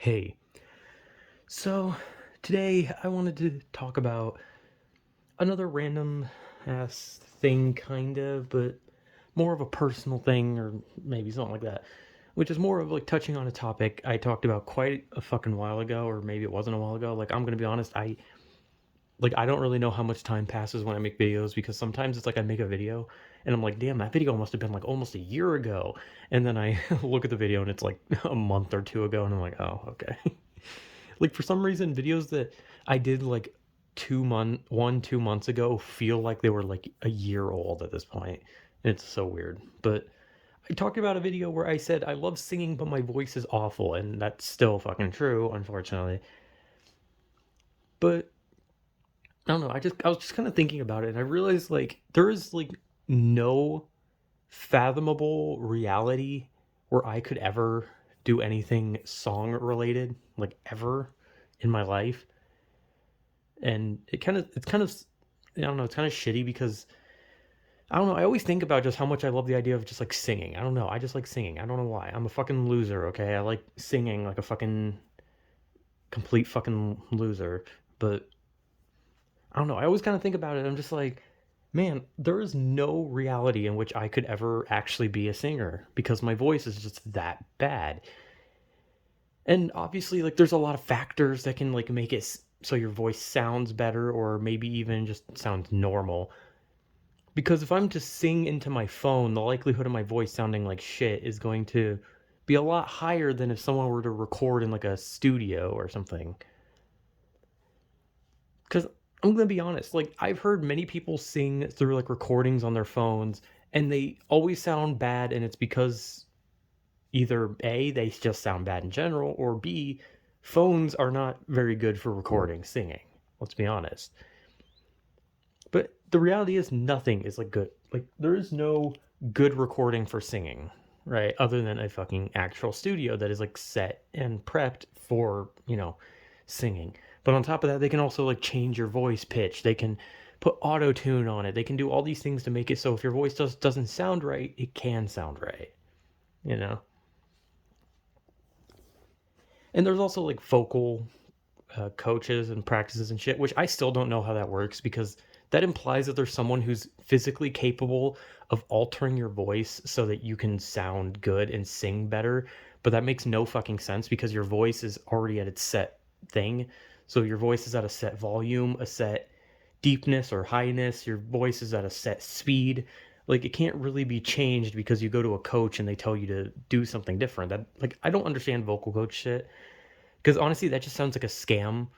Hey, so today I wanted to talk about another random ass thing, kind of, but more of a personal thing, or maybe something like that, which is more of like touching on a topic I talked about quite a fucking while ago, or maybe it wasn't a while ago. Like, I'm gonna be honest, I don't really know how much time passes when I make videos because sometimes it's like I make a video and I'm like, damn, that video must have been like almost a year ago. And then I look at the video and it's like a month or two ago, and I'm like, oh, okay. Like, for some reason, videos that I did like 2 months ago feel like they were like a year old at this point. It's so weird. But I talked about a video where I said I love singing, but my voice is awful, and that's still fucking true, unfortunately. But I don't know. I was just kind of thinking about it, and I realized like there is like no fathomable reality where I could ever do anything song related, like ever in my life. And it's kind of, I don't know, it's kind of shitty because I don't know, I always think about just how much I love the idea of just like singing. I don't know, I just like singing. I don't know why. I'm a fucking loser, okay? I like singing like a fucking complete fucking loser. But I don't know, I always kind of think about it. I'm just like, man, there is no reality in which I could ever actually be a singer because my voice is just that bad. And obviously, like, there's a lot of factors that can like make it so your voice sounds better, or maybe even just sounds normal. Because if I'm to sing into my phone, the likelihood of my voice sounding like shit is going to be a lot higher than if someone were to record in like a studio or something. Because I'm gonna be honest, like, I've heard many people sing through like recordings on their phones, and they always sound bad, and it's because either A, they just sound bad in general, or B, phones are not very good for recording singing. Let's be honest. But the reality is nothing is like good. Like, there is no good recording for singing, right? Other than a fucking actual studio that is like set and prepped for, singing. But on top of that, they can also like change your voice pitch. They can put auto tune on it. They can do all these things to make it so if your voice doesn't sound right, it can sound right, you know? And there's also like vocal coaches and practices and shit, which I still don't know how that works because that implies that there's someone who's physically capable of altering your voice so that you can sound good and sing better. But that makes no fucking sense because your voice is already at its set thing. So your voice is at a set volume, a set deepness or highness. Your voice is at a set speed. Like, it can't really be changed because you go to a coach and they tell you to do something different. That, like, I don't understand vocal coach shit because honestly, that just sounds like a scam.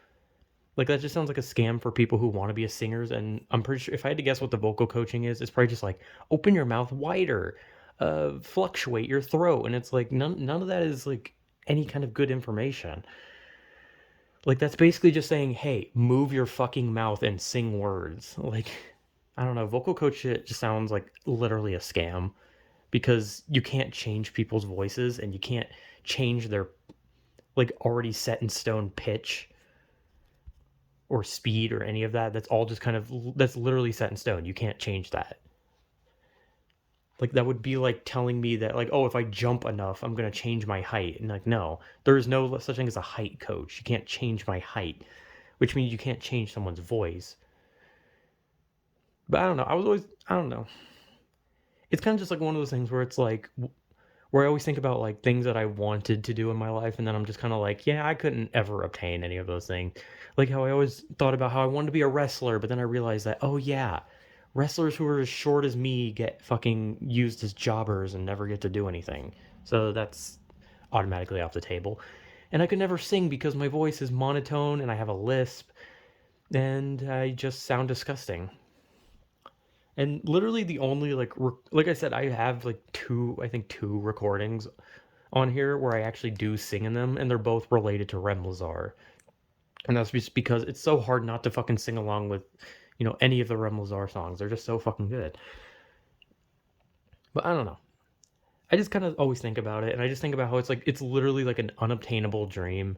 Like, that just sounds like a scam for people who want to be a singers. And I'm pretty sure if I had to guess what the vocal coaching is, it's probably just like open your mouth wider, fluctuate your throat, and it's like none of that is like any kind of good information. Like, that's basically just saying, hey, move your fucking mouth and sing words. Like, I don't know, vocal coach shit just sounds like literally a scam because you can't change people's voices and you can't change their like already set in stone pitch or speed or any of that. That's all just kind of, that's literally set in stone. You can't change that. Like, that would be like telling me that, like, oh, if I jump enough, I'm gonna change my height. And like, no, there is no such thing as a height coach. You can't change my height, which means you can't change someone's voice. But I don't know. I don't know. It's kind of just like one of those things where it's like, where I always think about like things that I wanted to do in my life, and then I'm just kind of like, yeah, I couldn't ever obtain any of those things. Like how I always thought about how I wanted to be a wrestler, but then I realized that, oh yeah, wrestlers who are as short as me get fucking used as jobbers and never get to do anything. So that's automatically off the table. And I could never sing because my voice is monotone and I have a lisp and I just sound disgusting. And literally the only like I said, I have like I think two recordings on here where I actually do sing in them, and they're both related to Rem Lazar. And that's just because it's so hard not to fucking sing along with, any of the Rem Lazar songs. They're just so fucking good. But I don't know. I just kind of always think about it, and I just think about how it's literally like an unobtainable dream.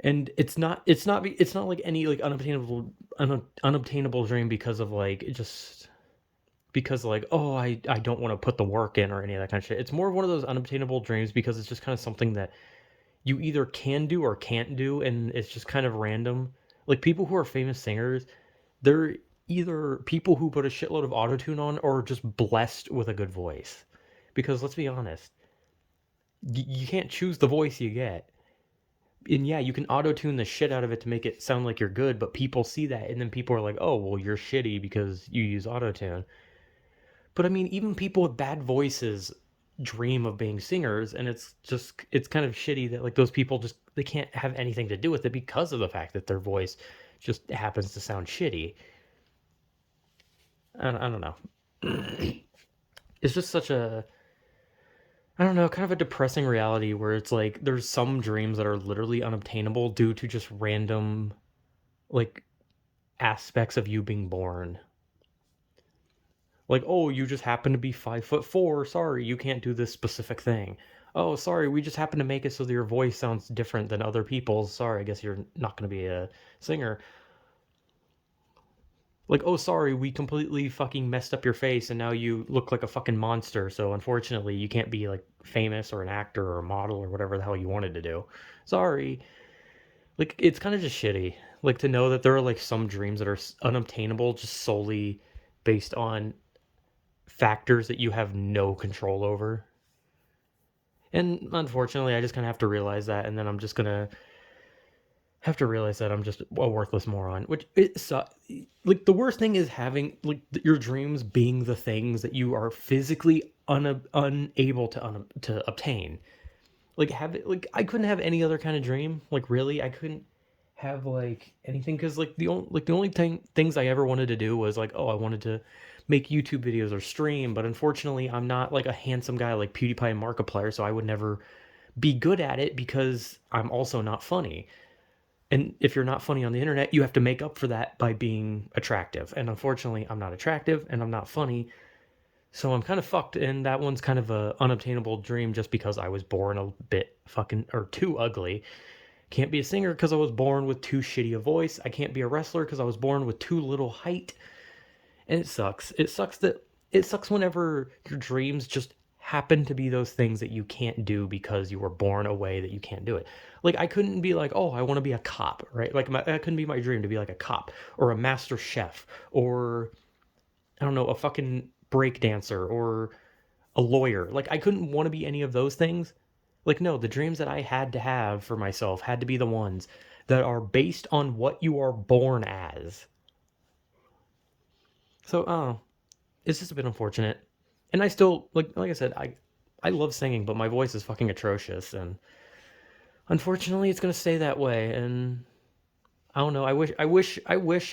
And it's not like any like unobtainable dream because of like just because like, oh, I don't want to put the work in or any of that kind of shit. It's more of one of those unobtainable dreams because it's just kind of something that you either can do or can't do, and it's just kind of random. Like people who are famous singers, they're either people who put a shitload of autotune on or just blessed with a good voice. Because let's be honest, you can't choose the voice you get. And yeah, you can auto-tune the shit out of it to make it sound like you're good, but people see that and then people are like, "Oh, well, you're shitty because you use auto-tune." But I mean, even people with bad voices dream of being singers, and it's kind of shitty that like those people just they can't have anything to do with it because of the fact that their voice just happens to sound shitty. I don't know. It's just such a I don't know, kind of a depressing reality where it's like there's some dreams that are literally unobtainable due to just random like aspects of you being born. Like, oh, you just happen to be 5'4". Sorry, you can't do this specific thing. Oh, sorry, we just happen to make it so that your voice sounds different than other people's. Sorry, I guess you're not going to be a singer. Like, oh, sorry, we completely fucking messed up your face and now you look like a fucking monster. So unfortunately, you can't be like famous or an actor or a model or whatever the hell you wanted to do. Sorry. Like, it's kind of just shitty. Like, to know that there are like some dreams that are unobtainable just solely based on factors that you have no control over. And unfortunately, I just kind of have to realize that, and then I'm just gonna have to realize that I'm just a worthless moron. Which it's like the worst thing is having like your dreams being the things that you are physically unable to obtain. Like have it like I couldn't have any other kind of dream. Like really, I couldn't have like anything because like the only things I ever wanted to do was like, oh, I wanted to make YouTube videos or stream, but unfortunately I'm not like a handsome guy like PewDiePie and Markiplier, so I would never be good at it because I'm also not funny. And if you're not funny on the internet, you have to make up for that by being attractive. And unfortunately, I'm not attractive and I'm not funny. So I'm kind of fucked, and that one's kind of a unobtainable dream just because I was born a bit fucking or too ugly. Can't be a singer because I was born with too shitty a voice. I can't be a wrestler because I was born with too little height. And it sucks. It sucks whenever your dreams just happen to be those things that you can't do because you were born a way that you can't do it. Like I couldn't be like, "Oh, I want to be a cop," right? Like that couldn't be my dream to be like a cop or a master chef or I don't know, a fucking break dancer or a lawyer. Like I couldn't want to be any of those things. Like no, the dreams that I had to have for myself had to be the ones that are based on what you are born as. So, oh, it's just a bit unfortunate. And I still like I said, I love singing, but my voice is fucking atrocious and unfortunately it's going to stay that way and I don't know. I wish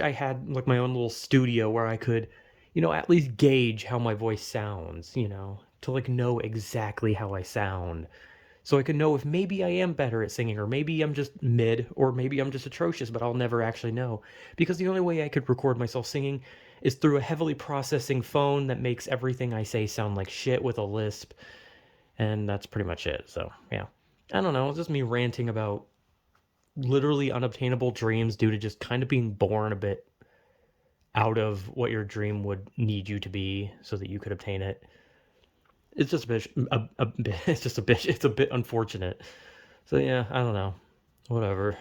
I had like my own little studio where I could, at least gauge how my voice sounds, to like know exactly how I sound. So I could know if maybe I am better at singing or maybe I'm just mid or maybe I'm just atrocious, but I'll never actually know. Because the only way I could record myself singing is through a heavily processing phone that makes everything I say sound like shit with a lisp, and that's pretty much it. So, yeah. I don't know, it's just me ranting about literally unobtainable dreams due to just kind of being born a bit out of what your dream would need you to be so that you could obtain it. It's just a bit, it's just a bit, it's a bit unfortunate. So yeah, I don't know, whatever.